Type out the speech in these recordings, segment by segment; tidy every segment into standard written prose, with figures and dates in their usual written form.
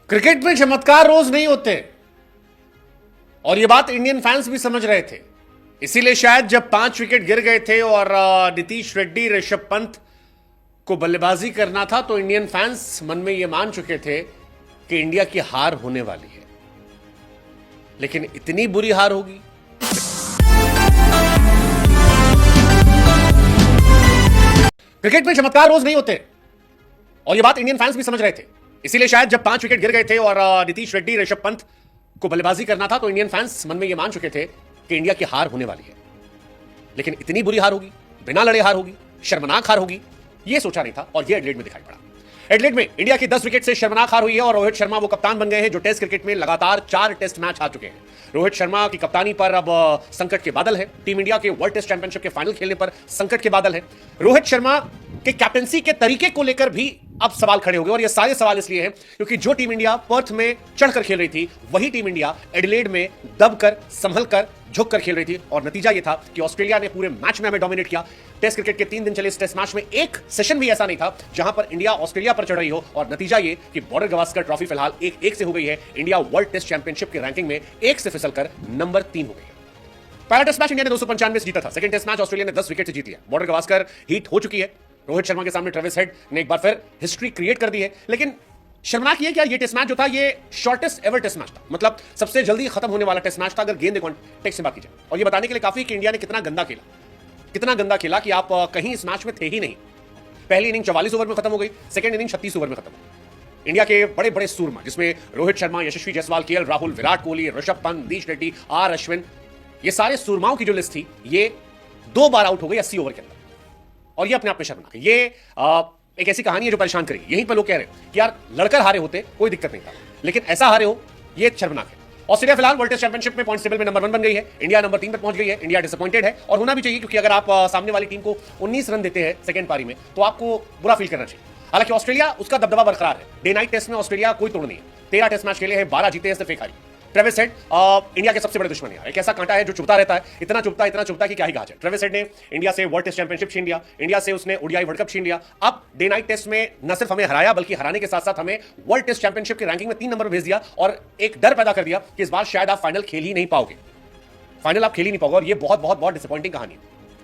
Cricket में चमत्कार रोज नहीं होते और यह बात इंडियन फैंस भी समझ रहे थे। इसीलिए शायद जब 5 विकेट गिर गए थे और नीतीश रेड्डी, ऋषभ पंत को बल्लेबाजी करना था तो इंडियन फैंस मन में यह मान चुके थे कि इंडिया की हार होने वाली है। लेकिन इतनी बुरी हार होगी। क्रिकेट में चमत्कार रोज नहीं होते और यह बात इंडियन फैंस भी समझ रहे थे। इसीलिए शायद जब 5 विकेट गिर गए थे और नीतीश रेड्डी, ऋषभ पंत को बल्लेबाजी करना था तो इंडियन फैंस मन में यह मान चुके थे कि इंडिया की हार होने वाली है। लेकिन इतनी बुरी हार होगी, बिना लड़े हार होगी, शर्मनाक हार होगी, यह सोचा नहीं था और यह एडिलेड में दिखाई पड़ा। एडिलेड में इंडिया की 10 विकेट से शर्मनाक हार हुई है और रोहित शर्मा वो कप्तान बन गए हैं जो टेस्ट क्रिकेट में लगातार 4 टेस्ट मैच हार चुके हैं। रोहित शर्मा की कप्तानी पर अब संकट के बादल है। टीम इंडिया के वर्ल्ड टेस्ट चैंपियनशिप के फाइनल खेलने पर संकट के बादल है। रोहित शर्मा के कैप्टनसी के तरीके को लेकर भी अब सवाल खड़े हो गए और ये सारे सवाल इसलिए हैं क्योंकि जो टीम इंडिया पर्थ में चढ़कर खेल रही थी वही टीम इंडिया एडिलेड में दबकर, संभलकर, झुककर खेल रही थी और नतीजा यह था कि ऑस्ट्रेलिया ने पूरे मैच में हमें डोमिनेट किया। टेस्ट क्रिकेट के 3 दिन चले इस टेस्ट मैच में एक सेशन भी ऐसा नहीं था जहां पर इंडिया ऑस्ट्रेलिया पर चढ़ रही हो और नतीजा ये कि बॉर्डर गवास्कर ट्रॉफी फिलहाल 1-1 से हो गई है। इंडिया वर्ल्ड टेस्ट चैंपियनशिप के रैंकिंग में 1 से फिसलकर नंबर 3 हो गई है। पहला टेस्ट मैच इंडिया ने 295 से जीता था। सेकंड टेस्ट मैच ऑस्ट्रेलिया ने 10 विकेट से जीती है। बॉर्डर गवास्कर हिट हो चुकी है। रोहित शर्मा के सामने ट्रेविस हेड ने एक बार फिर हिस्ट्री क्रिएट कर दी है। लेकिन शर्मनाक ये क्या, ये टेस्ट मैच जो था ये शॉर्टेस्ट एवर टेस्ट मैच था, मतलब सबसे जल्दी खत्म होने वाला टेस्ट मैच था अगर गेंद कॉन्टेक्स्ट से बात की जाए। और ये बताने के लिए काफी कि इंडिया ने कितना गंदा खेला कि आप कहीं इस मैच में थे ही नहीं। पहली इनिंग 44 ओवर में खत्म हो गई, सेकंड इनिंग 36 ओवर में खत्म हो गई। इंडिया के बड़े बड़े सूरमा जिसमें रोहित शर्मा, यशस्वी जायसवाल, केएल राहुल, विराट कोहली, ऋषभ पंत, नीतीश रेड्डी, आर अश्विन, ये सारे सूरमाओं की जो लिस्ट थी ये 2 बार आउट हो गई 80 ओवर के अंदर। और ये अपने आप में शर्मनाक है। ये एक ऐसी कहानी है जो परेशान करेगी। यहीं पर लोग कह रहे हैं कि यार लड़कर हारे होते कोई दिक्कत नहीं था, लेकिन ऐसा हारे हो ये शर्मनाक है। ऑस्ट्रेलिया फिलहाल वर्ल्ड टेस्ट चैंपियनशिप में पॉइंट टेबल में नंबर 1 बन गई है। इंडिया नंबर 3 पर पहुंच गई है। इंडिया डिसअपॉइंटेड है और होना भी चाहिए क्योंकि अगर आप सामने वाली टीम को 19 रन देते हैं सेकंड पारी में तो आपको बुरा फील करना चाहिए। हालांकि ऑस्ट्रेलिया उसका दबदबा बरकरार है। डे नाइट टेस्ट में ऑस्ट्रेलिया कोई तोड़ नहीं है। 13 टेस्ट मैच खेले हैं, 12 जीते हैं, सिर्फ 1 हारी। ट्रेविस हेड इंडिया के सबसे बड़े दुश्मन है। एक ऐसा कांटा है जो चुभता रहता है, इतना चुभता कि क्या ही कहा जाए। ट्रेविस हेड ने इंडिया से वर्ल्ड टेस्ट चैंपियनशिप छीन लिया, इंडिया से उसने ओडीआई वर्ल्ड कप छीन लिया। अब डे नाइट टेस्ट में न सिर्फ हमें हराया बल्कि हराने के साथ साथ हमें वर्ल्ड टेस्ट चैंपियनशिप की रैंकिंग में 3 नंबर भेज दिया और एक डर पैदा कर दिया कि इस बार शायद आप फाइनल खेल ही नहीं पाओगे। और ये बहुत डिसअपॉइंटिंग कहानी है।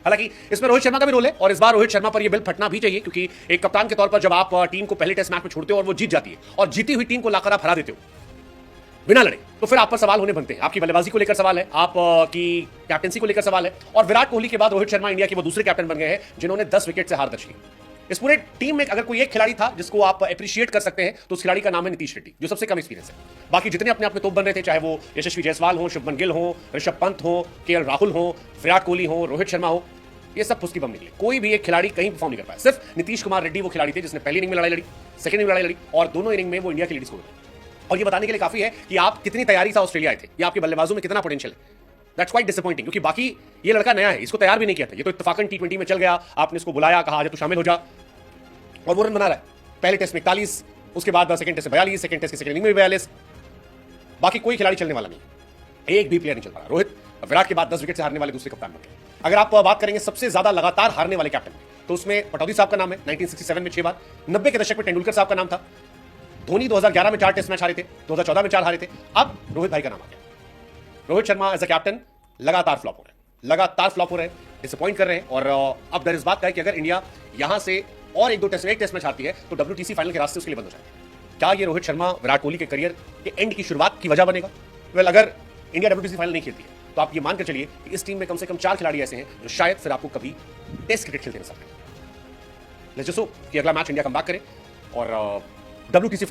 हालांकि इसमें रोहित शर्मा का भी रोल है और इस बार रोहित शर्मा पर यह बिल फटना भी चाहिए क्योंकि एक कप्तान के तौर पर जब आप टीम को पहले टेस्ट मैच में छोड़ते हो और वो जीत जाती है और जीती हुई टीम को लाकर आप हरा देते हो बिना लड़े, तो फिर आप पर सवाल होने बनते हैं। आपकी बल्लेबाजी को लेकर सवाल है, आपकी कैप्टनसी को लेकर सवाल है। और विराट कोहली के बाद रोहित शर्मा इंडिया के वो दूसरे कैप्टन बन गए हैं जिन्होंने 10 विकेट से हार दर्ज की। इस पूरे टीम में अगर कोई एक खिलाड़ी था जिसको आप अप्रिशिएट कर सकते हैं तो उस खिलाड़ी का नाम है नीतीश रेड्डी, जो सबसे कम एक्सपीरियंस है। बाकी जितने अपने आप में तोप बन रहे थे, चाहे वो यशस्वी जायसवाल हो, शुभमन गिल हो, ऋषभ पंत हो, केएल राहुल हो, विराट कोहली हो, रोहित शर्मा हो, ये सब फुसकी बम निकले। कोई भी एक खिलाड़ी कहीं परफॉर्म नहीं कर पाया। सिर्फ नीतीश कुमार रेड्डी वो खिलाड़ी थे जिसने पहली इनिंग में लड़ाई लड़ी, सेकंड इनिंग में लड़ाई लड़ी और दोनों इनिंग में वो इंडिया के लीड स्कोर। और ये बताने के लिए काफी है कि आप कितनी तैयारी से ऑस्ट्रेलिया आए थे या आपके बल्लेबाजों में कितना पोटेंशियल है। दैट्स क्वाइट डिसअपॉइंटिंग क्योंकि बाकी ये लड़का नया है, इसको तैयार भी नहीं किया था। ये तो इत्तेफाकन T20 में चल गया, आपने इसको बुलाया, कहा आजा तू शामिल हो जा और वो रन बना रहा है। पहले टेस्ट में 41, उसके बाद सेकंड टेस्ट में 42, सेकंड टेस्ट के सेकंड इनिंग में 42। बाकी कोई खिलाड़ी चलने वाला नहीं, एक भी प्लेयर नहीं चल रहा। रोहित विराट के बाद 10 विकेट से हारने वाले दूसरे कप्तान बन गए। अगर आप बात करेंगे सबसे ज्यादा लगातार हारने वाले कैप्टन तो उसमें पटौदी साहब का नाम है, 1967 में 6 बार। 90 के दशक में तेंदुलकर साहब का नाम था। धोनी 2011 में 4 टेस्ट मैच हारे थे, 2014 में 4 हारे थे। अब रोहित भाई का नाम आ गया। Rohit Sharma as a captain लगातार फ्लॉप हो रहे हैं, डिसअपॉइंट कर रहे हैं। और अब दर इस बात का है कि अगर इंडिया यहां से और एक टेस्ट मैच हारती है तो WTC फाइनल के रास्ते उसके लिए बंद हो जाएंगे। क्या ये रोहित शर्मा विराट कोहली के करियर के एंड की शुरुआत की वजह बनेगा? अगर इंडिया WTC फाइनल नहीं खेलती है तो आप ये मानकर चलिए कि इस टीम में कम से कम 4 खिलाड़ी ऐसे हैं जो शायद फिर आपको कभी टेस्ट क्रिकेट खेलते नजर आए। लेट्स जस्ट होप कि अगला मैच इंडिया कम बैक करे और WTC